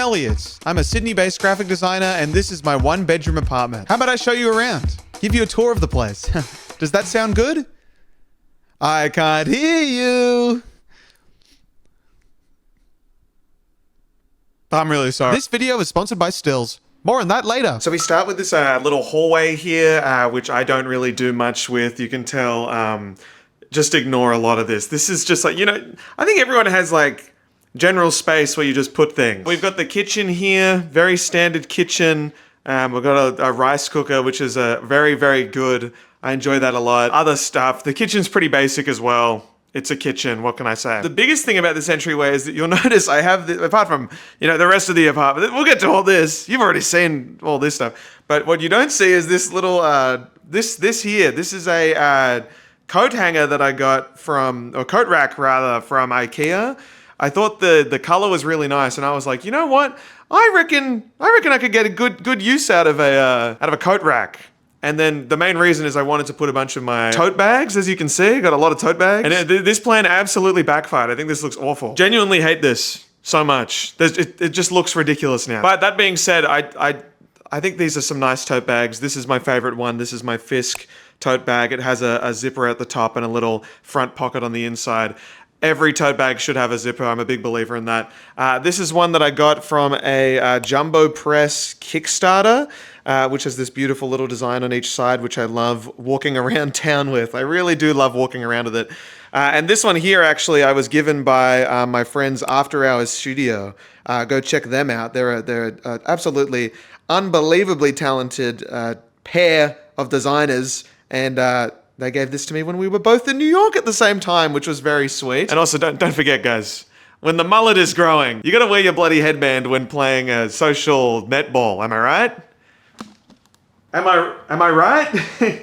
Elliot. I'm a Sydney-based graphic designer, and this is my one-bedroom apartment. How about I show you around? Give you a tour of the place. Does that sound good? I can't hear you. I'm really sorry. This video is sponsored by Stills. More on that later. So we start with this little hallway here, which I don't really do much with. You can tell, just ignore a lot of this. This is just like, you know, I think everyone has like general space where you just put things. We've got the kitchen here, very standard kitchen. We've got a rice cooker, which is very, very good. I enjoy that a lot. Other stuff, the kitchen's pretty basic as well. It's a kitchen, what can I say? The biggest thing about this entryway is that you'll notice I have, apart from, you know, the rest of the apartment, we'll get to all this. You've already seen all this stuff. But what you don't see is this little, this here. This is a coat hanger that I got from, or coat rack rather, from IKEA. I thought the color was really nice, and I was like, you know what? I reckon I could get a good use out of a coat rack. And then the main reason is I wanted to put a bunch of my tote bags, as you can see. Got a lot of tote bags. And this plan absolutely backfired. I think this looks awful. Genuinely hate this so much. It just looks ridiculous now. But that being said, I think these are some nice tote bags. This is my favorite one. This is my Fisk tote bag. It has a zipper at the top and a little front pocket on the inside. Every tote bag should have a zipper. I'm a big believer in that. This is one that I got from a Jumbo Press Kickstarter, which has this beautiful little design on each side, which I love walking around town with. I really do love walking around with it. And this one here, actually, I was given by my friends After Hours Studio. Go check them out. They're absolutely unbelievably talented pair of designers, and they gave this to me when we were both in New York at the same time, which was very sweet. And also, don't forget, guys, when the mullet is growing, you gotta wear your bloody headband when playing a social netball. Am I right? Am I right?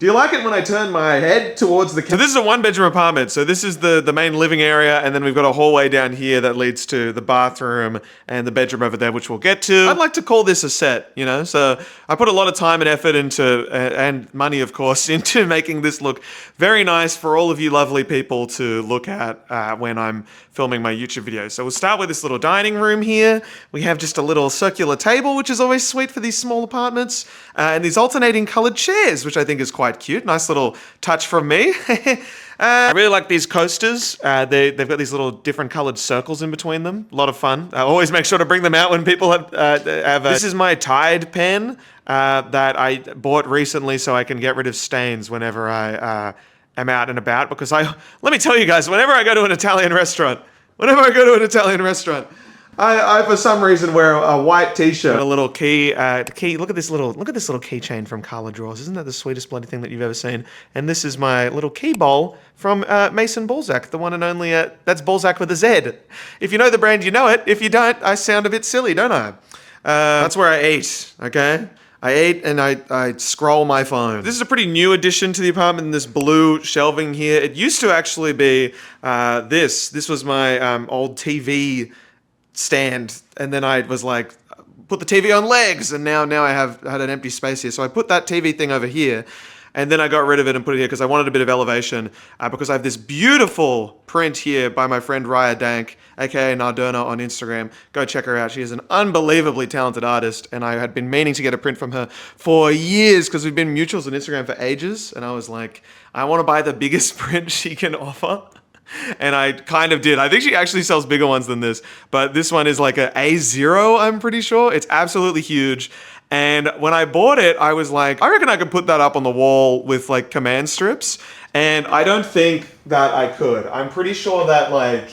Do you like it when I turn my head towards the camera? So this is a one-bedroom apartment. So this is the main living area, and then we've got a hallway down here that leads to the bathroom and the bedroom over there, which we'll get to. I'd like to call this a set, you know? So I put a lot of time and effort into, and money, of course, into making this look very nice for all of you lovely people to look at when I'm filming my YouTube videos. So we'll start with this little dining room here. We have just a little circular table, which is always sweet for these small apartments, and these alternating colored chairs, which I think is quite cute. Nice little touch from me. I really like these coasters. They've got these little different colored circles in between them. A lot of fun. I always make sure to bring them out when people have this is my Tide pen that I bought recently so I can get rid of stains whenever I am out and about, because let me tell you guys, whenever I go to an Italian restaurant, I for some reason wear a white t-shirt, a little key. Look at this little keychain from Carla Draws. Isn't that the sweetest bloody thing that you've ever seen? And this is my little key bowl from Mason Balzac, the one and only. That's Balzac with a Z. If you know the brand, you know it. If you don't, I sound a bit silly, don't I? That's where I eat. Okay. I ate and I scroll my phone. This is a pretty new addition to the apartment, this blue shelving here. It used to actually be this. This was my old TV stand, and then I was like, put the TV on legs, and now I had an empty space here. So I put that TV thing over here, and then I got rid of it and put it here because I wanted a bit of elevation, because I have this beautiful print here by my friend Raya Dank, aka Nardona on Instagram. Go check her out. She is an unbelievably talented artist, and I had been meaning to get a print from her for years because we've been mutuals on Instagram for ages, and I was like, I want to buy the biggest print she can offer. And I kind of did. I think she actually sells bigger ones than this, but this one is like a A0, I'm pretty sure. It's absolutely huge. And when I bought it, I was like, I reckon I could put that up on the wall with like command strips. And I don't think that I could. I'm pretty sure that like,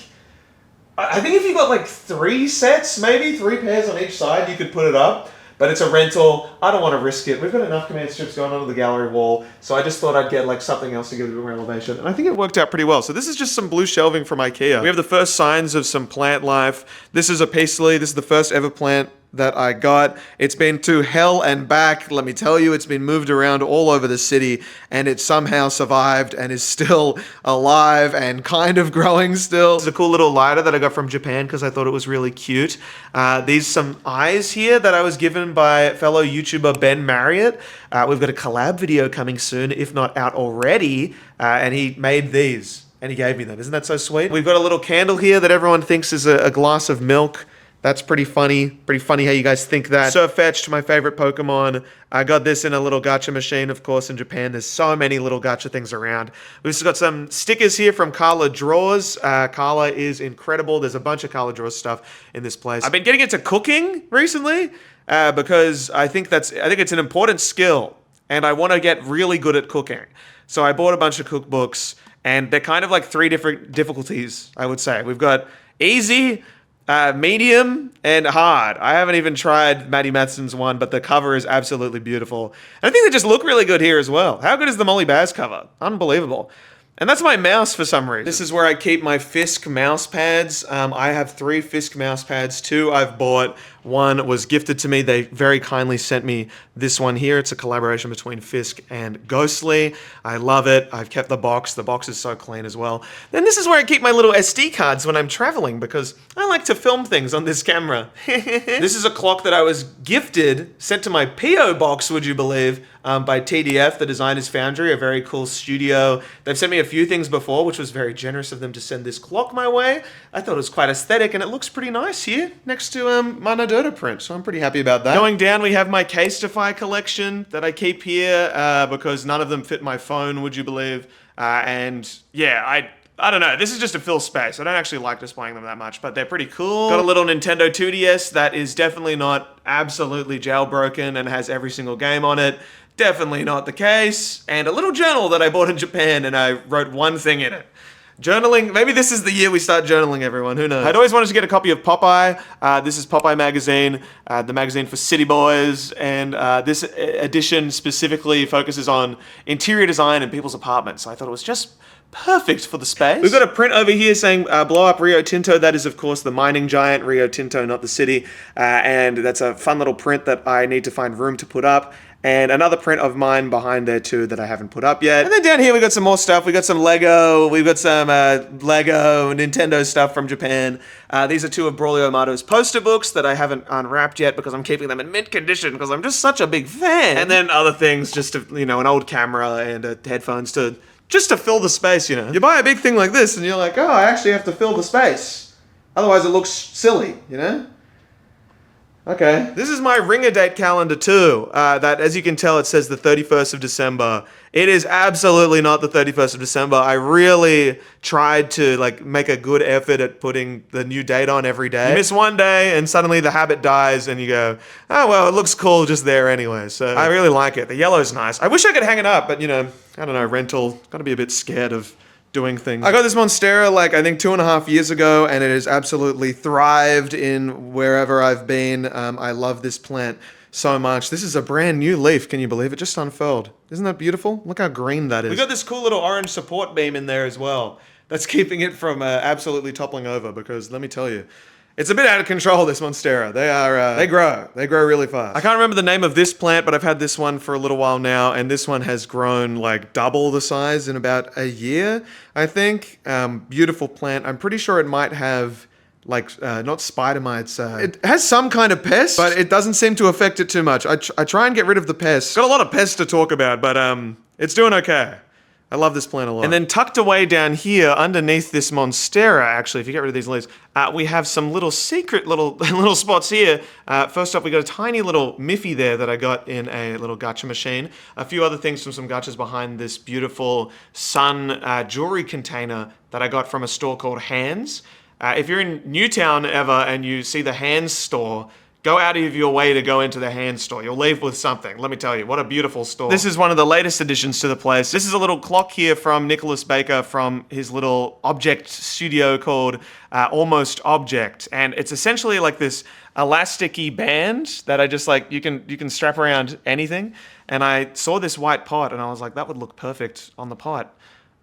I think if you got like 3 sets, maybe 3 pairs on each side, you could put it up. But it's a rental. I don't want to risk it. We've got enough command strips going onto the gallery wall, so I just thought I'd get like something else to give it a bit more elevation. And I think it worked out pretty well. So this is just some blue shelving from IKEA. We have the first signs of some plant life. This is a peace lily. This is the first ever plant that I got. It's been to hell and back. Let me tell you, it's been moved around all over the city, and it somehow survived and is still alive and kind of growing still. This is a cool little lighter that I got from Japan because I thought it was really cute. These some eyes here that I was given by fellow YouTuber Ben Marriott. We've got a collab video coming soon, if not out already, and he made these and he gave me them. Isn't that so sweet? We've got a little candle here that everyone thinks is a glass of milk. That's pretty funny. Pretty funny how you guys think that. Sirfetch'd, my favorite Pokemon. I got this in a little gacha machine, of course, in Japan. There's so many little gacha things around. We've just got some stickers here from Carla Draws. Carla is incredible. There's a bunch of Carla Draws stuff in this place. I've been getting into cooking recently because I think it's an important skill, and I want to get really good at cooking. So I bought a bunch of cookbooks, and they're kind of like 3 different difficulties, I would say. We've got easy, medium, and hard. I haven't even tried Maddie Matheson's one, but the cover is absolutely beautiful. And I think they just look really good here as well. How good is the Molly Baz cover? Unbelievable. And that's my mouse for some reason. This is where I keep my Fisk mouse pads. I have 3 Fisk mouse pads. 2 I've bought. 1 was gifted to me. They very kindly sent me this one here. It's a collaboration between Fisk and Ghostly. I love it. I've kept the box. The box is so clean as well. Then this is where I keep my little SD cards when I'm traveling because I like to film things on this camera. This is a clock that I was gifted, sent to my P.O. box, would you believe, by TDF, the Designers Foundry, a very cool studio. They've sent me a few things before, which was very generous of them to send this clock my way. I thought it was quite aesthetic, and it looks pretty nice here next to my Nodota print, so I'm pretty happy about that. Going down, we have my Casetify collection that I keep here because none of them fit my phone, would you believe? And yeah, I don't know, this is just to fill space. I don't actually like displaying them that much, but they're pretty cool. Got a little Nintendo 2DS that is definitely not absolutely jailbroken and has every single game on it. Definitely not the case. And a little journal that I bought in Japan, and I wrote one thing in it. Journaling, maybe this is the year we start journaling, everyone, who knows? I'd always wanted to get a copy of Popeye. This is Popeye magazine, the magazine for city boys, and this edition specifically focuses on interior design in people's apartments. So I thought it was just perfect for the space. We've got a print over here saying blow up Rio Tinto. That is, of course, the mining giant Rio Tinto, not the city. And that's a fun little print that I need to find room to put up. And another print of mine behind there too that I haven't put up yet. And then down here we got some more stuff. We got some Lego. We've got some Lego, Nintendo stuff from Japan. These are 2 of Braulio Amato's poster books that I haven't unwrapped yet because I'm keeping them in mint condition because I'm just such a big fan. And then other things, just to, you know, an old camera and headphones just to fill the space, you know. You buy a big thing like this and you're like, oh, I actually have to fill the space. Otherwise it looks silly, you know? Okay. This is my ringer date calendar too. That, as you can tell, it says the 31st of December. It is absolutely not the 31st of December. I really tried to make a good effort at putting the new date on every day. You miss one day and suddenly the habit dies and you go, oh, well, it looks cool just there anyway. So I really like it. The yellow's nice. I wish I could hang it up, but you know, I don't know, rental. Gotta be a bit scared of doing things. I got this Monstera I think 2.5 years ago, and it has absolutely thrived in wherever I've been. I love this plant so much. This is a brand new leaf, can you believe it? Just unfurled. Isn't that beautiful? Look how green that is. We got this cool little orange support beam in there as well. That's keeping it from absolutely toppling over because let me tell you, it's a bit out of control, this Monstera. They grow really fast. I can't remember the name of this plant, but I've had this one for a little while now, and this one has grown double the size in about a year, I think. Beautiful plant. I'm pretty sure it might have, not spider mites. It has some kind of pest, but it doesn't seem to affect it too much. I try and get rid of the pests. Got a lot of pests to talk about, but it's doing okay. I love this plant a lot. And then tucked away down here, underneath this Monstera, actually, if you get rid of these leaves, we have some little secret little spots here. First off, we got a tiny little Miffy there that I got in a little gacha machine. A few other things from some gachas behind this beautiful sun jewelry container that I got from a store called Hands. If you're in Newtown ever and you see the Hands store, go out of your way to go into the Hands store. You'll leave with something. Let me tell you, what a beautiful store. This is one of the latest additions to the place. This is a little clock here from Nicholas Baker from his little object studio called Almost Object. And it's essentially like this elasticy band that I just you can strap around anything. And I saw this white pot and I was like, that would look perfect on the pot.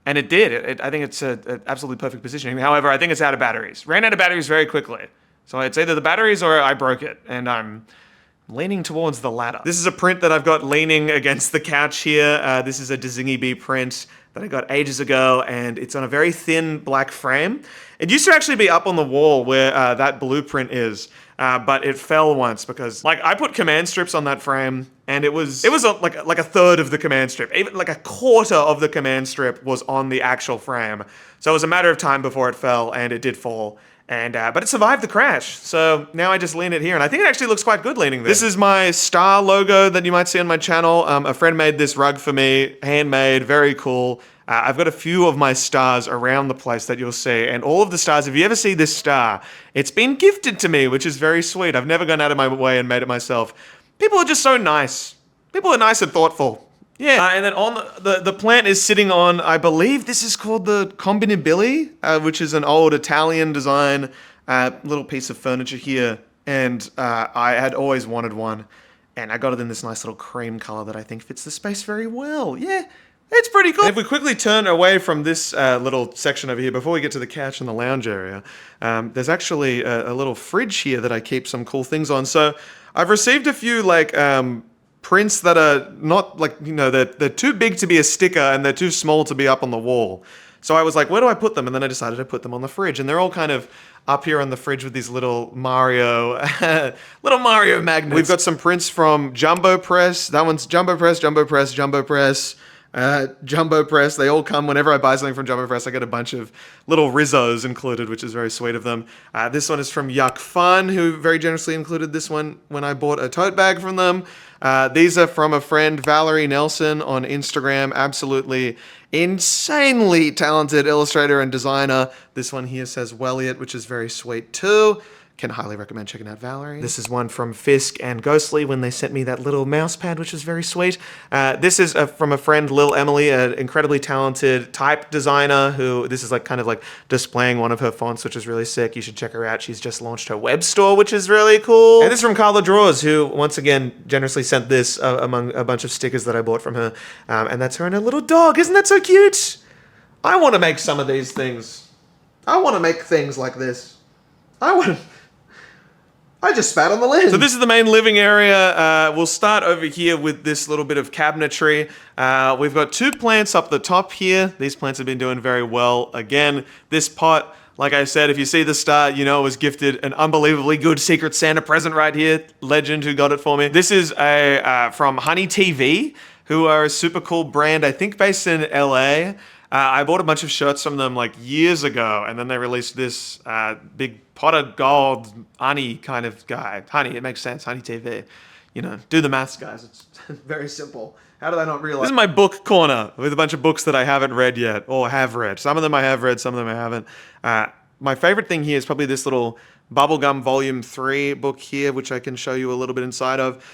And it did. I think it's an absolutely perfect positioning. However, I think it's out of batteries. Ran out of batteries very quickly. So it's either the batteries or I broke it, and I'm leaning towards the latter. This is a print that I've got leaning against the couch here. This is a Dazingy Bee print that I got ages ago, and it's on a very thin black frame. It used to actually be up on the wall where that blueprint is, but it fell once because, I put command strips on that frame, and it was like a third of the command strip, even like a quarter of the command strip was on the actual frame. So it was a matter of time before it fell, and it did fall. But it survived the crash, so now I just lean it here, and I think it actually looks quite good leaning there. This is my star logo that you might see on my channel. A friend made this rug for me, handmade, very cool. I've got a few of my stars around the place that you'll see, and all of the stars, if you ever see this star, it's been gifted to me, which is very sweet. I've never gone out of my way and made it myself. People are just so nice. People are nice and thoughtful. Yeah, and then on the plant is sitting on, I believe this is called the combinabili, which is an old Italian design little piece of furniture here. And I had always wanted one, and I got it in this nice little cream color that I think fits the space very well. Yeah, it's pretty cool. If we quickly turn away from this little section over here, before we get to the couch and the lounge area, there's actually a little fridge here that I keep some cool things on. So I've received a few like prints that are not like, you know, they're too big to be a sticker and they're too small to be up on the wall. So I was like, where do I put them? And then I decided to put them on the fridge, and they're all kind of up here on the fridge with these little Mario magnets. We've got some prints from Jumbo Press. That one's Jumbo Press, Jumbo Press, Jumbo Press, Jumbo Press. They all come whenever I buy something from Jumbo Press. I get a bunch of little Rizzos included, which is very sweet of them. This one is from Yuck Fun, who very generously included this one when I bought a tote bag from them. These are from a friend, Valerie Nelson, on Instagram. Absolutely insanely talented illustrator and designer. This one here says Elliot, which is very sweet too. Can highly recommend checking out Valerie. This is one from Fisk and Ghostly when they sent me that little mouse pad, which is very sweet. This is from a friend, Lil Emily, an incredibly talented type designer who, this is like kind of like displaying one of her fonts, which is really sick. You should check her out. She's just launched her web store, which is really cool. And this is from Carla Draws, who once again generously sent this among a bunch of stickers that I bought from her. And that's her and her little dog. Isn't that so cute? I want to make some of these things. I want to make things like this. I just spat on the lid. So this is the main living area. We'll start over here with this little bit of cabinetry. We've got two plants up the top here. These plants have been doing very well. Again, this pot, like I said, if you see the star, you know it was gifted an unbelievably good Secret Santa present right here. Legend who got it for me. This is from Honey TV, who are a super cool brand, I think based in LA. I bought a bunch of shirts from them like years ago, and then they released this big pot of gold honey kind of guy. Honey, it makes sense. Honey TV. You know, do the maths, guys. It's very simple. How did I not realize? This is my book corner with a bunch of books that I haven't read yet, or have read. Some of them I have read, some of them I haven't. My favorite thing here is probably this little Bubblegum Volume 3 book here, which I can show you a little bit inside of.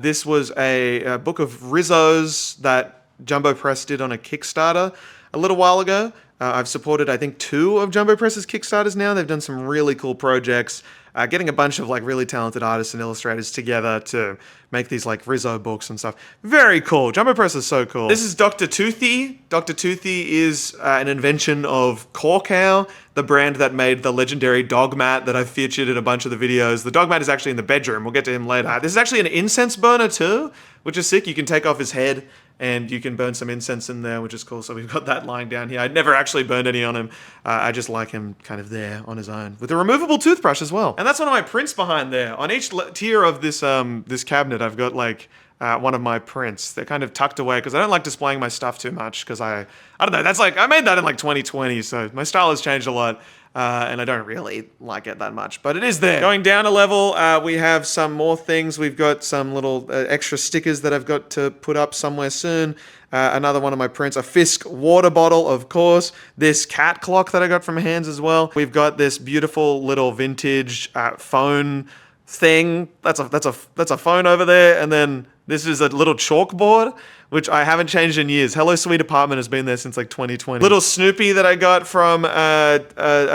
This was a book of Rizzos that Jumbo Press did on a Kickstarter a little while ago. I've supported, I think, 2 of Jumbo Press's Kickstarters now. They've done some really cool projects, getting a bunch of like really talented artists and illustrators together to make these like Rizzo books and stuff. Very cool. Jumbo Press is so cool. This is Dr. Toothy. Dr. Toothy is an invention of Corcow, the brand that made the legendary dog mat that I've featured in a bunch of the videos. The dog mat is actually in the bedroom. We'll get to him later. This is actually an incense burner too, which is sick. You can take off his head and you can burn some incense in there, which is cool. So we've got that lying down here. I'd never actually burned any on him. I just like him kind of there on his own with a removable toothbrush as well. And that's one of my prints behind there. On each tier of this this cabinet, I've got like one of my prints. They're kind of tucked away because I don't like displaying my stuff too much because I don't know. That's like, I made that in like 2020, so my style has changed a lot. And I don't really like it that much, but it is there. Going down a level, we have some more things. We've got some little extra stickers that I've got to put up somewhere soon. Another one of my prints, a Fisk water bottle, of course. This cat clock that I got from Hands as well. We've got this beautiful little vintage phone thing. That's a phone over there, and then this is a little chalkboard, which I haven't changed in years. Hello Sweet Apartment has been there since like 2020. Little Snoopy that I got from a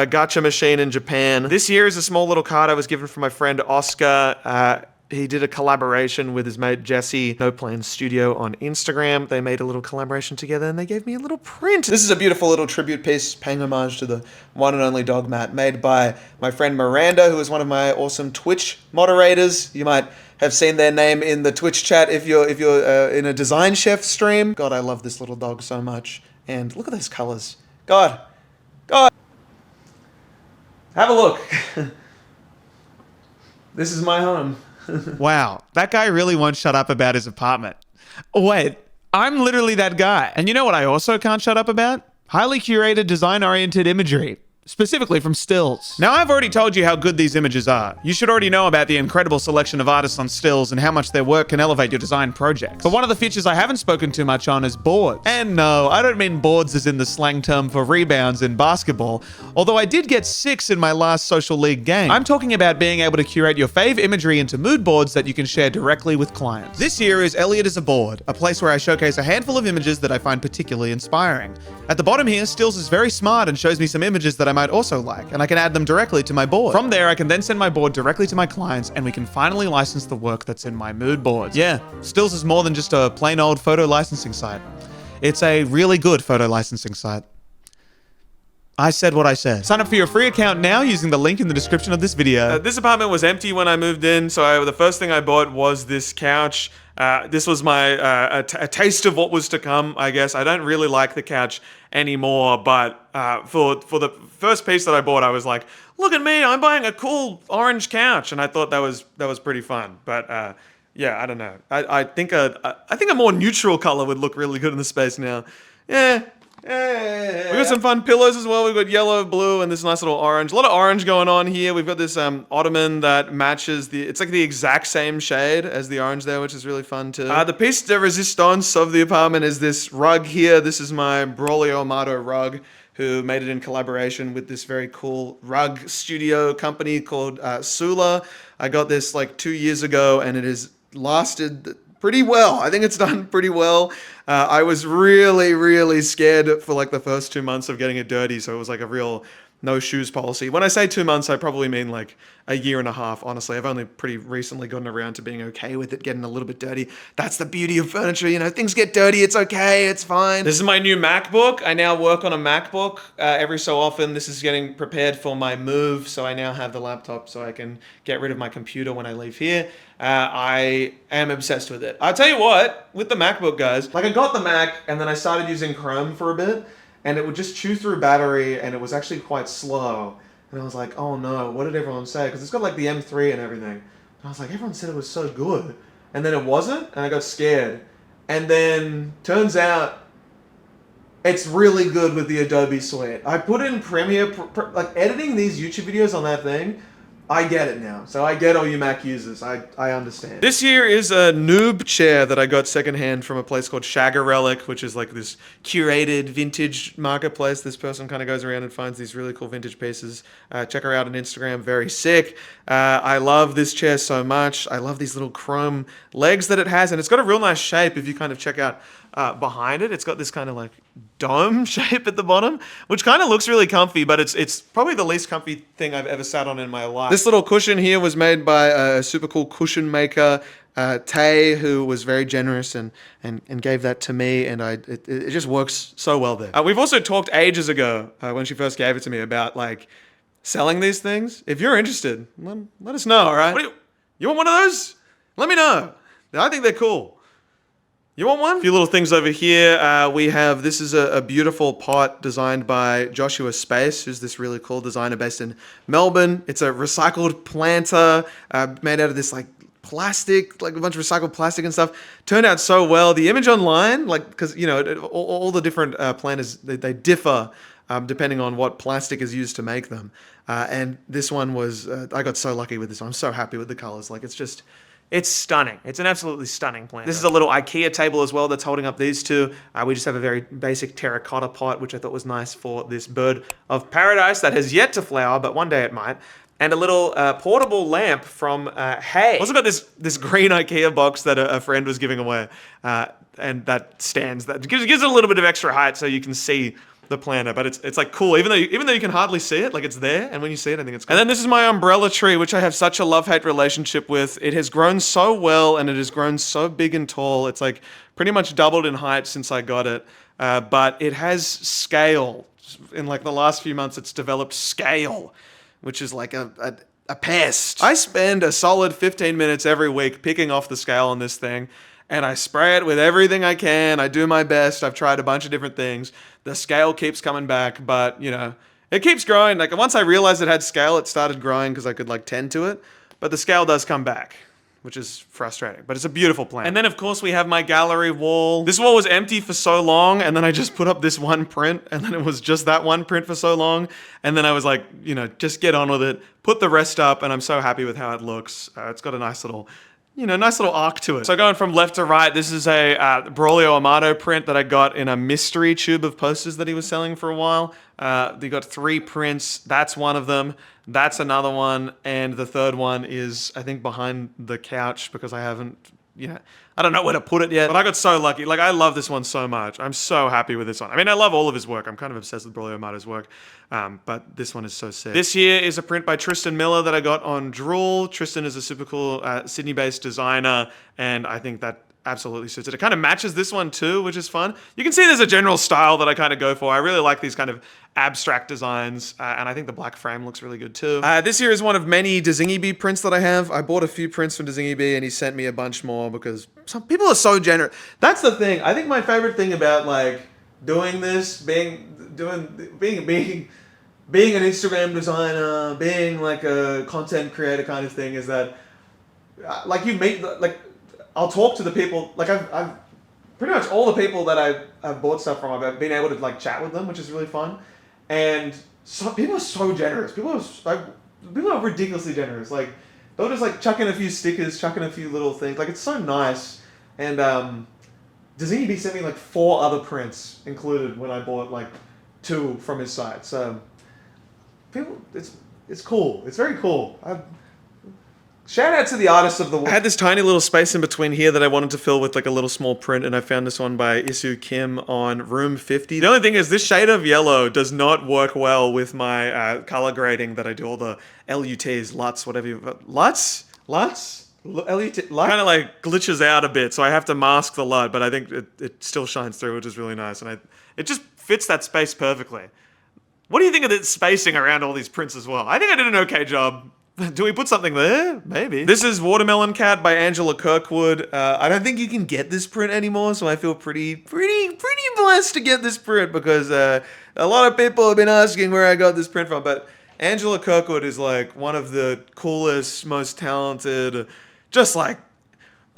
gacha machine in Japan. This here is a small little card I was given from my friend Oscar. He did a collaboration with his mate Jesse, No Plan Studio on Instagram. They made a little collaboration together and they gave me a little print. This is a beautiful little tribute piece paying homage to the one and only dog mat made by my friend Miranda, who is one of my awesome Twitch moderators. You might have seen their name in the Twitch chat if you're in a Design Chef stream. God, I love this little dog so much. And look at those colors. God. Have a look. This is my home. Wow, that guy really won't shut up about his apartment. Wait, I'm literally that guy. And you know what I also can't shut up about? Highly curated, design-oriented imagery. specifically from stills. Now, I've already told you how good these images are. You should already know about the incredible selection of artists on stills and how much their work can elevate your design projects. But one of the features I haven't spoken too much on is boards. And no, I don't mean boards as in the slang term for rebounds in basketball, although I did get 6 in my last social league game. I'm talking about being able to curate your fave imagery into mood boards that you can share directly with clients. This here is Elliot is a board, a place where I showcase a handful of images that I find particularly inspiring. At the bottom here, Stills is very smart and shows me some images that I might also like, and I can add them directly to my board. From there, I can then send my board directly to my clients, and we can finally license the work that's in my mood boards. Yeah, Stills is more than just a plain old photo licensing site. It's a really good photo licensing site. I said what I said. Sign up for your free account now using the link in the description of this video. This apartment was empty when I moved in, so the first thing I bought was this couch. This was my a taste of what was to come, I guess. I don't really like the couch anymore, but for the first piece that I bought, I was like, look at me, I'm buying a cool orange couch, and I thought that was pretty fun. But yeah, I don't know. I think a more neutral color would look really good in the space now. Yeah. We got some fun pillows as well. We've got yellow, blue, and this nice little orange. A lot of orange going on here. We've got this ottoman that matches it's like the exact same shade as the orange there, which is really fun too. The piece de resistance of the apartment is this rug here. This is my Broglio Amato rug, who made it in collaboration with this very cool rug studio company called Sula. I got this like 2 years ago, and it has lasted pretty well. I think it's done pretty well. I was really, really scared for like the first 2 months of getting it dirty, so it was like a real no shoes policy. When I say 2 months, I probably mean like a year and a half, honestly. I've only pretty recently gotten around to being okay with it getting a little bit dirty. That's the beauty of furniture, you know, things get dirty, it's okay, it's fine. This is my new MacBook. I now work on a MacBook every so often. This is getting prepared for my move, so I now have the laptop so I can get rid of my computer when I leave here. I am obsessed with it. I'll tell you what, with the MacBook, guys, like I got the Mac and then I started using Chrome for a bit, and it would just chew through battery, and it was actually quite slow. And I was like, oh no, what did everyone say? Because it's got like the M3 and everything. And I was like, everyone said it was so good. And then it wasn't, and I got scared. And then, turns out, it's really good with the Adobe suite. I put in Premiere, like editing these YouTube videos on that thing, I get it now. So I get all you Mac users. I understand. This here is a noob chair that I got secondhand from a place called Shagger Relic, which is like this curated vintage marketplace. This person kind of goes around and finds these really cool vintage pieces. Check her out on Instagram. Very sick. I love this chair so much. I love these little chrome legs that it has, and it's got a real nice shape if you kind of check out behind it. It's got this kind of like dome shape at the bottom, which kind of looks really comfy, but it's probably the least comfy thing I've ever sat on in my life. This little cushion here was made by a super cool cushion maker, Tay, who was very generous and gave that to me, and it just works so well there. We've also talked ages ago, when she first gave it to me, about like selling these things. If you're interested, let us know, all right? You want one of those? Let me know. I think they're cool. You want one? A few little things over here. We have, this is a beautiful pot designed by Joshua Space, who's this really cool designer based in Melbourne. It's a recycled planter made out of this like plastic, like a bunch of recycled plastic and stuff. Turned out so well. The image online, like, because, you know, all the different planters, they differ depending on what plastic is used to make them. And this one was, I got so lucky with this one. I'm so happy with the colors. Like, it's stunning. It's an absolutely stunning plant. This is a little IKEA table as well that's holding up these two. We just have a very basic terracotta pot, which I thought was nice for this bird of paradise that has yet to flower, but one day it might. And a little portable lamp from Hay. Also got this green IKEA box that a friend was giving away, and that stands. That gives it a little bit of extra height so you can see the planter, but it's like cool, even though you can hardly see it, like it's there, and when you see it, I think it's cool. And then this is my umbrella tree, which I have such a love-hate relationship with. It has grown so well, and it has grown so big and tall. It's like pretty much doubled in height since I got it, but it has scale. In like the last few months, it's developed scale, which is like a pest. I spend a solid 15 minutes every week picking off the scale on this thing, and I spray it with everything I can. I do my best. I've tried a bunch of different things. The scale keeps coming back, but, you know, it keeps growing. Like, once I realized it had scale, it started growing because I could, like, tend to it. But the scale does come back, which is frustrating, but it's a beautiful plant. And then of course we have my gallery wall. This wall was empty for so long, and then I just put up this one print, and then it was just that one print for so long, and then I was like, you know, just get on with it, put the rest up, and I'm so happy with how it looks. It's got a nice little, you know, nice little arc to it. So going from left to right, this is a Braulio Amato print that I got in a mystery tube of posters that he was selling for a while. They got 3 prints. That's one of them. That's another one. And the third one is, I think, behind the couch because I haven't, I don't know where to put it yet. But I got so lucky. Like, I love this one so much. I'm so happy with this one. I mean, I love all of his work. I'm kind of obsessed with Braulio Amato's work. But this one is so sick. This here is a print by Tristan Miller that I got on Drool. Tristan is a super cool Sydney-based designer, and I think that absolutely suits it. It kind of matches this one too, which is fun. You can see there's a general style that I kind of go for. I really like these kind of abstract designs, and I think the black frame looks really good too. This here is one of many DezingyBee prints that I have. I bought a few prints from DezingyBee, and he sent me a bunch more because some people are so generous. That's the thing. I think my favorite thing about like doing this, being an Instagram designer, being like a content creator kind of thing, is that like you meet like. I'll talk to the people, like I've pretty much all the people that I've bought stuff from, I've been able to like chat with them, which is really fun. And so, people are so generous. People are ridiculously generous. Like, they'll just like chuck in a few stickers, chuck in a few little things. Like, it's so nice. And DezingyBee sent me like 4 other prints included when I bought like 2 from his site. So people, it's cool. It's very cool. Shout out to the artists of the world. I had this tiny little space in between here that I wanted to fill with like a little small print, and I found this one by Isu Kim on room 50. The only thing is this shade of yellow does not work well with my color grading that I do all the LUTs, LUTs, whatever you... LUTs? LUTs? LUT? Kind of like glitches out a bit, so I have to mask the LUT, but I think it still shines through, which is really nice, and it just fits that space perfectly. What do you think of the spacing around all these prints as well? I think I did an okay job. Do we put something there? Maybe. This is Watermelon Cat by Angela Kirkwood. I don't think you can get this print anymore, so I feel pretty blessed to get this print because a lot of people have been asking where I got this print from. But Angela Kirkwood is like one of the coolest, most talented. Just like,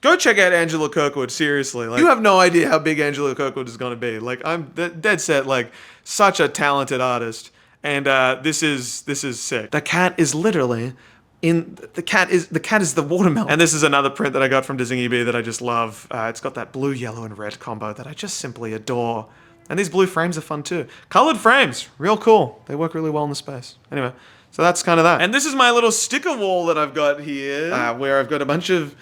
go check out Angela Kirkwood. Seriously, like you have no idea how big Angela Kirkwood is gonna be. Like I'm dead set. Like such a talented artist. And this is sick. The cat is literally the cat is the watermelon. And this is another print that I got from DezingyBee that I just love. It's got that blue, yellow, and red combo that I just simply adore. And these blue frames are fun too. Colored frames, real cool. They work really well in the space. Anyway, so that's kind of that. And this is my little sticker wall that I've got here, where I've got a bunch of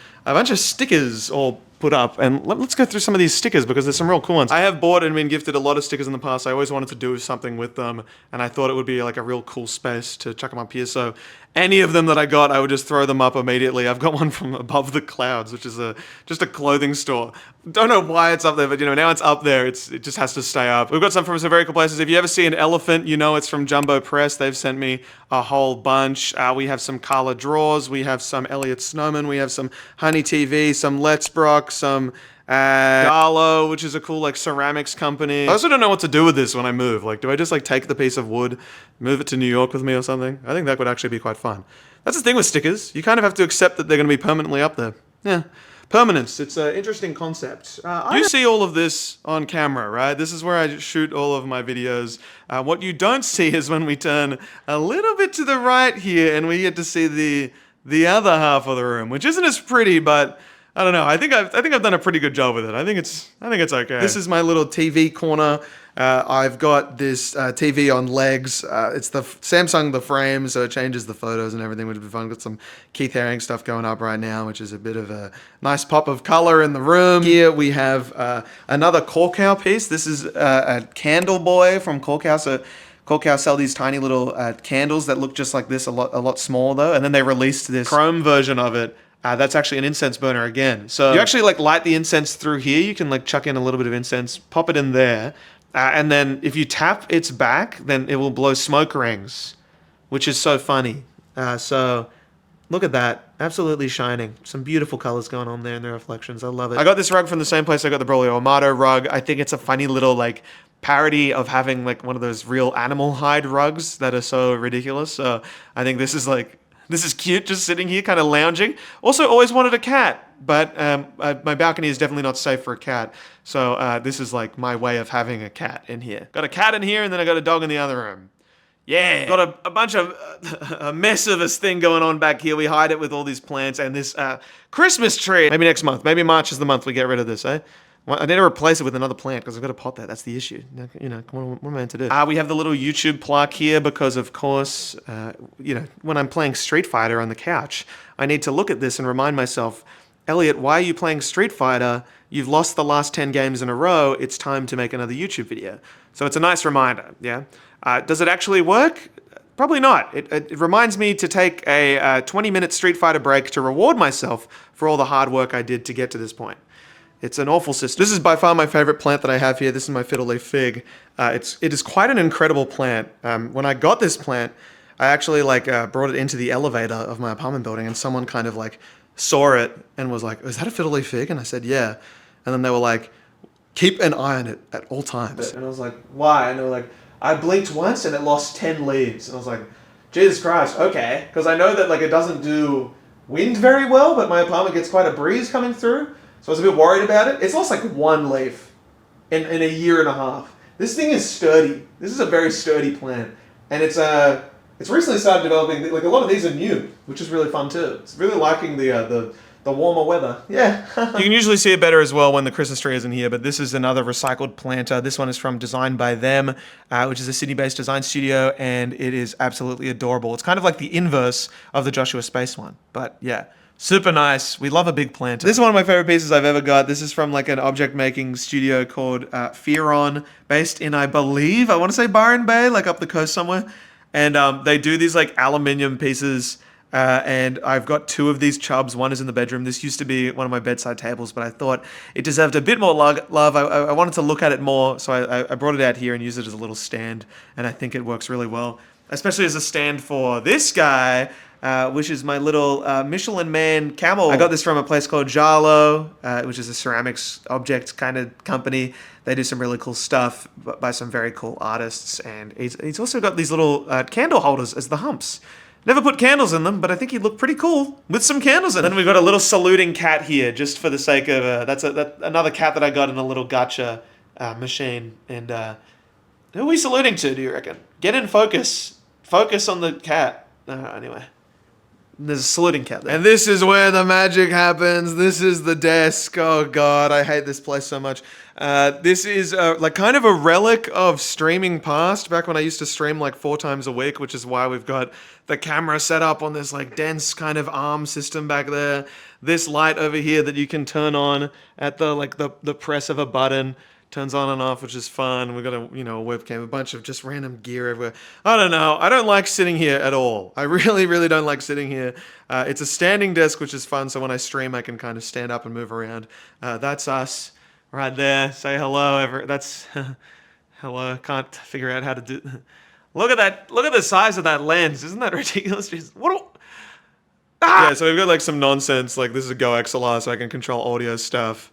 stickers all put up, and let's go through some of these stickers because there's some real cool ones. I have bought and been gifted a lot of stickers in the past. I always wanted to do something with them, and I thought it would be like a real cool space to chuck them up here. So any of them that I got, I would just throw them up immediately. I've got one from Above the Clouds, which is just a clothing store. Don't know why it's up there, but now it's up there. It just has to stay up. We've got some from some very cool places. If you ever see an elephant, you know it's from Jumbo Press. They've sent me a whole bunch. We have some Carla Draws. We have some Elliot Snowman. We have some Honey TV, some Let's Brock, some Garlo, which is a cool like ceramics company. I also don't know what to do with this when I move. Like, do I just like take the piece of wood, move it to New York with me or something? I think that would actually be quite fun. That's the thing with stickers. You kind of have to accept that they're going to be permanently up there. Yeah. Permanence. It's an interesting concept. You see all of this on camera, right? This is where I shoot all of my videos. What you don't see is when we turn a little bit to the right here and we get to see the other half of the room, which isn't as pretty, but I don't know. I think I've done a pretty good job with it. I think it's okay. This is my little TV corner. I've got this TV on legs. It's the Samsung The Frame, so it changes the photos and everything, which would be fun. Got some Keith Haring stuff going up right now, which is a bit of a nice pop of color in the room. Here we have another Corkhow piece. This is a Candle Boy from Corkhow. So Corkhow sell these tiny little candles that look just like this, a lot smaller though, and then they released this chrome version of it. That's actually an incense burner again. So you actually like light the incense through here. You can like chuck in a little bit of incense, pop it in there. And then if you tap its back, then it will blow smoke rings, which is so funny. So look at that. Absolutely shining. Some beautiful colors going on there in the reflections. I love it. I got this rug from the same place I got the Braulio Amato rug. I think it's a funny little like parody of having like one of those real animal hide rugs that are so ridiculous. So I think this is like This is cute, just sitting here kind of lounging. Also, always wanted a cat, but my balcony is definitely not safe for a cat. So this is like my way of having a cat in here. Got a cat in here and then I got a dog in the other room. Yeah, got a bunch of, a mess of this thing going on back here. We hide it with all these plants and this Christmas tree. Maybe next month, maybe March is the month we get rid of this, eh? Well, I need to replace it with another plant because I've got a pot there. That's the issue. You know, what am I meant to do? We have the little YouTube plaque here because, of course, you know, when I'm playing Street Fighter on the couch, I need to look at this and remind myself, Elliot, why are you playing Street Fighter? You've lost the last 10 games in a row. It's time to make another YouTube video. So it's a nice reminder, yeah? Does it actually work? Probably not. It reminds me to take a 20-minute Street Fighter break to reward myself for all the hard work I did to get to this point. It's an awful system. This is by far my favorite plant that I have here. This is my fiddle leaf fig. It is quite an incredible plant. When I got this plant, I actually brought it into the elevator of my apartment building, and someone kind of saw it and was like, "Is that a fiddle leaf fig?" And I said, "Yeah." And then they were like, "Keep an eye on it at all times." And I was like, "Why?" And they were like, "I blinked once and it lost 10 leaves." And I was like, "Jesus Christ, okay." Because I know that it doesn't do wind very well, but my apartment gets quite a breeze coming through. So I was a bit worried about it. It's lost one leaf in a year and a half. This thing is sturdy. This is a very sturdy plant. And it's recently started developing, a lot of these are new, which is really fun too. It's really liking the warmer weather. Yeah. You can usually see it better as well when the Christmas tree isn't here, but this is another recycled planter. This one is from Design by Them, which is a Sydney-based design studio, and it is absolutely adorable. It's kind of like the inverse of the Joshua Space one, but yeah. Super nice. We love a big planter. This is one of my favorite pieces I've ever got. This is from an object making studio called Fearon, based in, I believe, I want to say Byron Bay, up the coast somewhere. And they do these aluminium pieces. And I've got 2 of these chubs. One is in the bedroom. This used to be one of my bedside tables, but I thought it deserved a bit more love. I wanted to look at it more, so I brought it out here and used it as a little stand. And I think it works really well, especially as a stand for this guy, which is my little Michelin Man camel. I got this from a place called Jalo, which is a ceramics object kind of company. They do some really cool stuff by some very cool artists. And he's also got these little candle holders as the humps. Never put candles in them, but I think he'd look pretty cool with some candles in them. Then we've got a little saluting cat here, just for the sake of, that's another cat that I got in a little gacha machine. And who are we saluting to, do you reckon? Get in focus. Focus on the cat. Anyway. There's a saluting cat there. And this is where the magic happens. This is the desk. Oh God, I hate this place so much. This is kind of a relic of streaming past, back when I used to stream 4 times a week, which is why we've got the camera set up on this dense kind of arm system back there. This light over here that you can turn on at the press of a button. Turns on and off, which is fun. We've got a webcam, a bunch of just random gear everywhere. I don't know. I don't like sitting here at all. I really, really don't like sitting here. It's a standing desk, which is fun. So when I stream, I can kind of stand up and move around. That's us right there. Say hello. That's hello. Can't figure out how to do. Look at that. Look at the size of that lens. Isn't that ridiculous? Yeah, so we've got some nonsense, this is a Go XLR, so I can control audio stuff.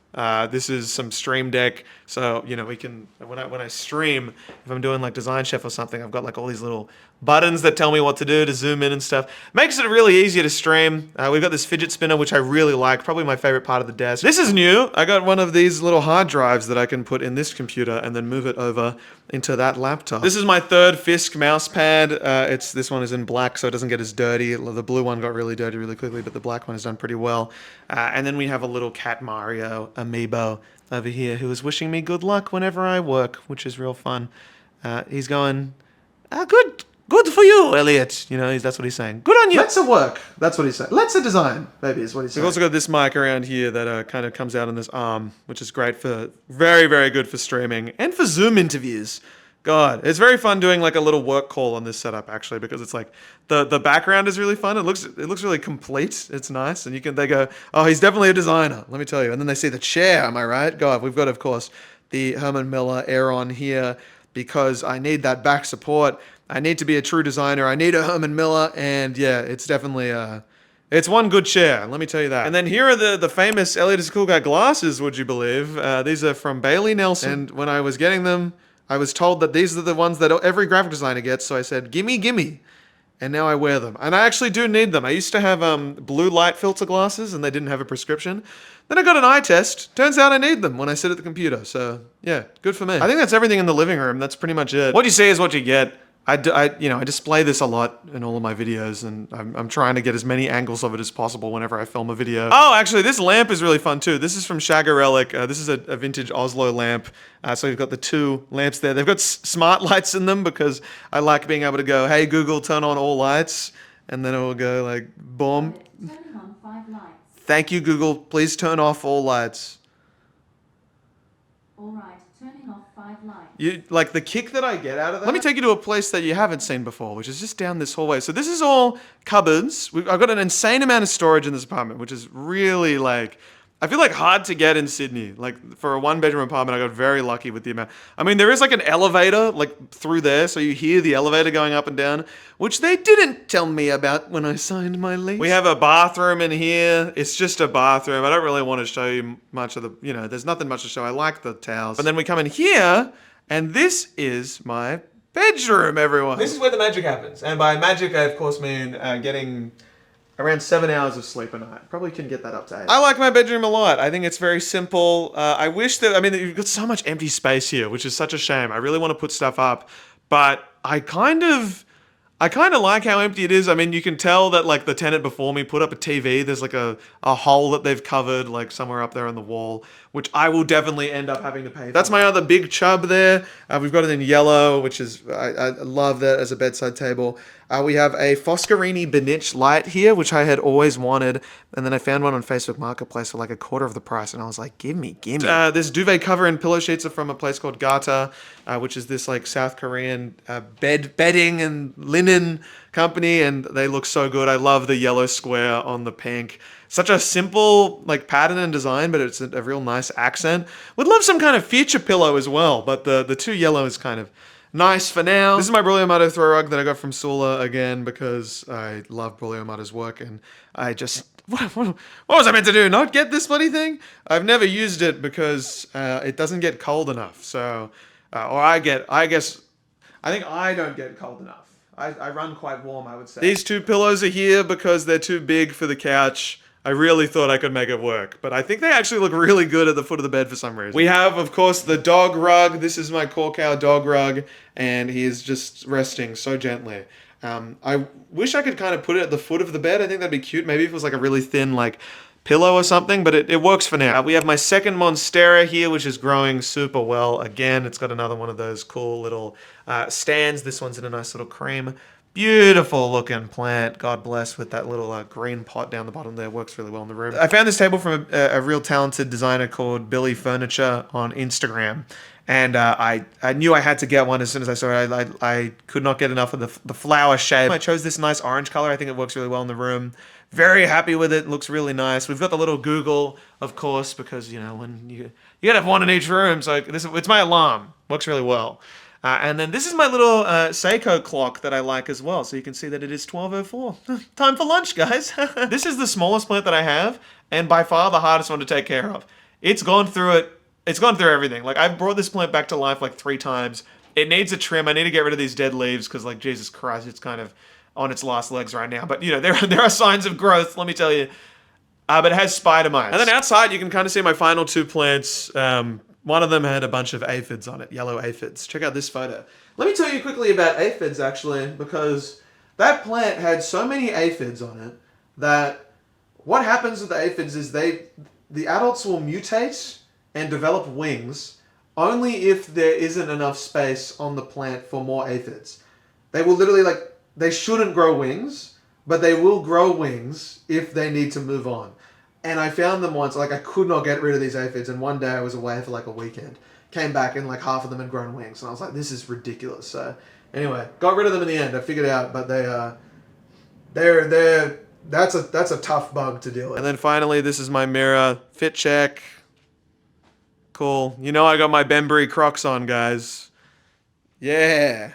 This is some Stream Deck, so we can, when I stream, if I'm doing Design Chef or something, I've got all these little buttons that tell me what to do to zoom in and stuff. Makes it really easy to stream. We've got this fidget spinner, which I really like, probably my favorite part of the desk. This is new. I got one of these little hard drives that I can put in this computer and then move it over into that laptop. This is my 3rd Fisk mouse pad. This one is in black, so it doesn't get as dirty. The blue one got really dirty really quickly, but the black one is done pretty well. And then we have a little Cat Mario amiibo over here who is wishing me good luck whenever I work, which is real fun. He's going, good for you, Elliot. That's what he's saying. Good on you. Let's work. That's what he's saying. Let's design, maybe is what he's saying. We've also got this mic around here that kind of comes out on this arm, which is great for, very, very good for streaming and for Zoom interviews. God, it's very fun doing a little work call on this setup actually, because it's the background is really fun. It looks really complete. It's nice, and they go, oh, he's definitely a designer. Let me tell you. And then they see the chair. Am I right? God, we've got of course the Herman Miller Aeron here because I need that back support. I need to be a true designer. I need a Herman Miller, and yeah, it's definitely it's one good chair, let me tell you that. And then here are the famous Elliot is a Cool Guy glasses, would you believe? These are from Bailey Nelson, and when I was getting them, I was told that these are the ones that every graphic designer gets, so I said, gimme, gimme. and now I wear them. And I actually do need them. I used to have blue light filter glasses, and they didn't have a prescription. Then I got an eye test. Turns out I need them when I sit at the computer. So yeah, good for me. I think that's everything in the living room. That's pretty much it. What you see is what you get. I display this a lot in all of my videos, and I'm trying to get as many angles of it as possible whenever I film a video. Oh, actually, this lamp is really fun too. This is from Shagger Relic. This is a vintage Oslo lamp. So you've got the two lamps there. They've got smart lights in them because I like being able to go, hey Google, turn on all lights, and then it will go like, boom. Turning on 5 lights. Thank you, Google. Please turn off all lights. All right, turning off 5 lights. You like the kick that I get out of that? Let me take you to a place that you haven't seen before, which is just down this hallway. So this is all cupboards. I've got an insane amount of storage in this apartment, which is really like, I feel like hard to get in Sydney. Like for a 1-bedroom apartment, I got very lucky with the amount. I mean, there is like an elevator like through there, so you hear the elevator going up and down, which they didn't tell me about when I signed my lease. We have a bathroom in here. It's just a bathroom. I don't really want to show you much of the, there's nothing much to show. I like the towels. But then we come in here, and this is my bedroom, everyone. This is where the magic happens. And by magic, I of course mean getting around 7 hours of sleep a night. Probably can get that up to 8. I like my bedroom a lot. I think it's very simple. I wish that, you've got so much empty space here, which is such a shame. I really want to put stuff up, but I kind of like how empty it is. I mean, you can tell that like the tenant before me put up a TV. There's like a hole that they've covered like somewhere up there on the wall, which I will definitely end up having to pay for. That's my other big chub there. We've got it in yellow, which is, I love that as a bedside table. We have a Foscarini Benich light here, which I had always wanted. And then I found one on Facebook Marketplace for like a quarter of the price. And I was like, gimme. This duvet cover and pillow sheets are from a place called Gata, which is this like South Korean bedding and linen company. And they look so good. I love the yellow square on the pink. Such a simple like pattern and design, but it's a real nice accent. Would love some kind of feature pillow as well, but the two yellow is kind of nice for now. This is my Brulio Amato throw rug that I got from Sula again because I love Brulio Amato's work, and I just, what was I meant to do? Not get this bloody thing? I've never used it because it doesn't get cold enough. So, I think I don't get cold enough. I run quite warm, I would say. These two pillows are here because they're too big for the couch. I really thought I could make it work, but I think they actually look really good at the foot of the bed for some reason. We have, of course, the dog rug. This is my Corkow dog rug, and he is just resting so gently. I wish I could kind of put it at the foot of the bed. I think that'd be cute. Maybe if it was like a really thin, like, pillow or something, but it works for now. We have my second Monstera here, which is growing super well. Again, it's got another one of those cool little stands. This one's in a nice little cream. Beautiful looking plant, God bless, with that little green pot down the bottom there. Works really well in the room. I found this table from a real talented designer called Billy Furniture on Instagram. And I knew I had to get one as soon as I saw it. I could not get enough of the flower shape. I chose this nice orange color. I think it works really well in the room. Very happy with it. Looks really nice. We've got the little Google, of course, because, when you gotta have one in each room. So it's my alarm. Works really well. And then this is my little Seiko clock that I like as well. So you can see that it is 12:04. Time for lunch, guys. This is the smallest plant that I have, and by far the hardest one to take care of. It's gone through it. It's gone through everything. Like, I've brought this plant back to life like 3 times. It needs a trim. I need to get rid of these dead leaves because, like, Jesus Christ, it's kind of on its last legs right now. But, there are signs of growth, let me tell you. But it has spider mites. And then outside, you can kind of see my final 2 plants. One of them had a bunch of aphids on it, yellow aphids. Check out this photo. Let me tell you quickly about aphids, actually, because that plant had so many aphids on it that what happens with the aphids is the adults will mutate and develop wings only if there isn't enough space on the plant for more aphids. They will literally, they shouldn't grow wings, but they will grow wings if they need to move on. And I found them once, I could not get rid of these aphids, and one day I was away for a weekend. Came back and half of them had grown wings, and I was like, this is ridiculous. So anyway, got rid of them in the end. I figured it out, but that's a tough bug to deal with. And then finally, this is my mirror. Fit check. Cool. I got my Bembury Crocs on, guys. Yeah.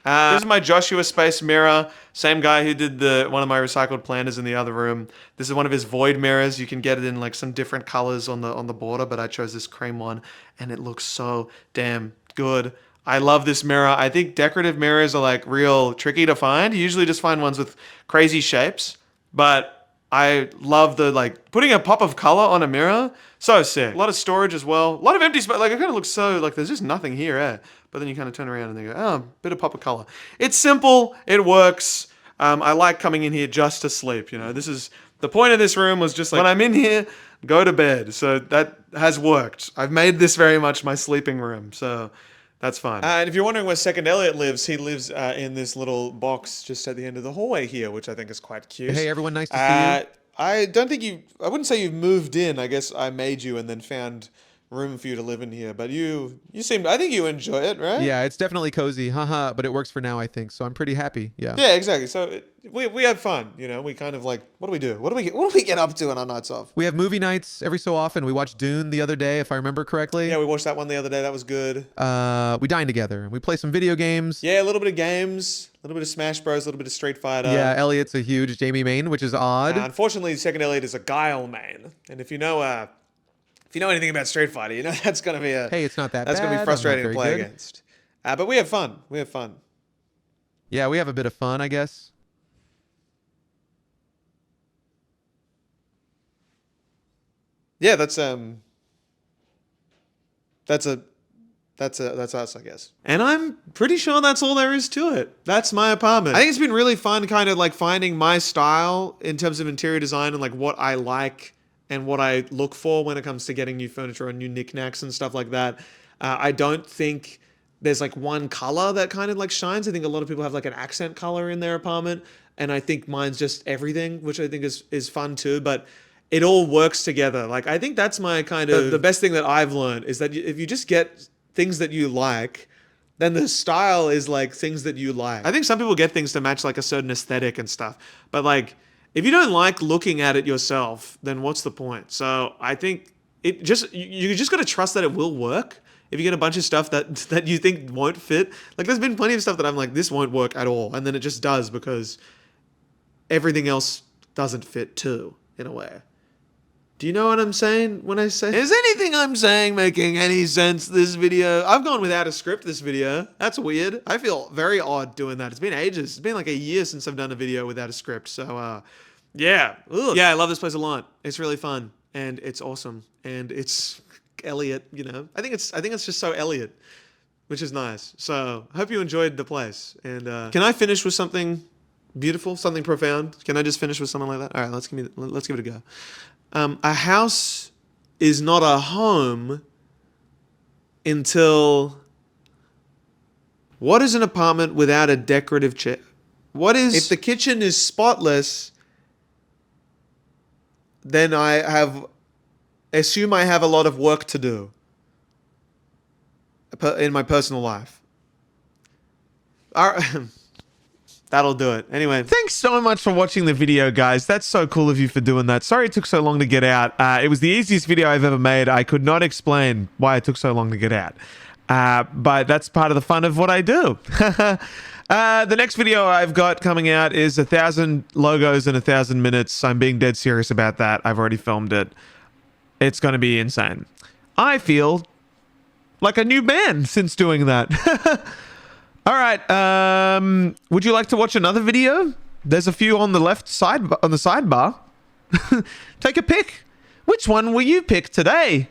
This is my Joshua Space mirror. Same guy who did one of my recycled planters in the other room. This is one of his void mirrors. You can get it in some different colors on the border, but I chose this cream one, and it looks so damn good. I love this mirror. I think decorative mirrors are like real tricky to find. You usually just find ones with crazy shapes, but I love the like putting a pop of color on a mirror. So sick. A lot of storage as well. A lot of empty space. Like it kind of looks so like there's just nothing here, eh? But then you kind of turn around and they go, oh, bit of pop of color. It's simple. It works. I like coming in here just to sleep. You know, this is the point of this room was just like when I'm in here, go to bed. So that has worked. I've made this very much my sleeping room. So that's fine. And if you're wondering where Second Elliot lives, he lives in this little box just at the end of the hallway here, which I think is quite cute. Hey everyone, nice to see you. I don't think I wouldn't say you've moved in. I guess I made you and then found room for you to live in here. But you seem, I think you enjoy it, right? Yeah, it's definitely cozy, haha, but it works for now, I think. So I'm pretty happy. Yeah. Yeah, exactly. So we have fun, you know. We kind of like, what do we do? What do we get up to on our nights off? We have movie nights every so often. We watched Dune the other day, if I remember correctly. Yeah, we watched that one the other day. That was good. We dine together. We play some video games. Yeah, a little bit of games, a little bit of Smash Bros, a little bit of Street Fighter. Yeah, Elliot's a huge Jamie main, which is odd. Unfortunately, Second Elliot is a Guile main, and if you know anything about Street Fighter, you know that's gonna be hey, it's not that that's bad. gonna be frustrating to play good. against. But we have fun. We have fun. Yeah, we have a bit of fun, I guess. Yeah, that's us, I guess. And I'm pretty sure that's all there is to it. That's my apartment. I think it's been really fun kind of like finding my style in terms of interior design and like what I like and what I look for when it comes to getting new furniture or new knickknacks and stuff like that. I don't think there's like one color that kind of like shines. I think a lot of people have like an accent color in their apartment. And I think mine's just everything, which I think is fun too. But it all works together. Like, I think that's my kind of, the best thing that I've learned is that if you just get things that you like, then the style is like things that you like. I think some people get things to match like a certain aesthetic and stuff. But like, if you don't like looking at it yourself, then what's the point? So I think you just got to trust that it will work. If you get a bunch of stuff that you think won't fit, like there's been plenty of stuff that I'm like, this won't work at all. And then it just does because everything else doesn't fit too, in a way. Do you know what I'm saying when I say? Is anything I'm saying making any sense this video? I've gone without a script this video. That's weird. I feel very odd doing that. It's been ages. It's been like a year since I've done a video without a script. So, yeah. Ugh. Yeah, I love this place a lot. It's really fun. And it's awesome. And it's Elliot, you know. I think it's just so Elliot, which is nice. So, I hope you enjoyed the place. And can I finish with something beautiful, something profound? Can I just finish with something like that? All right, let's give it a go. A house is not a home until... What is an apartment without a decorative chair? What is... If the kitchen is spotless, then assume I have a lot of work to do in my personal life. All right. That'll do it. Anyway. Thanks so much for watching the video, guys. That's so cool of you for doing that. Sorry it took so long to get out. It was the easiest video I've ever made. I could not explain why it took so long to get out. But that's part of the fun of what I do. The next video I've got coming out is 1,000 logos in 1,000 minutes. I'm being dead serious about that. I've already filmed it. It's going to be insane. I feel like a new man since doing that. All right. Would you like to watch another video? There's a few on the left side, on the sidebar. Take a pick. Which one will you pick today?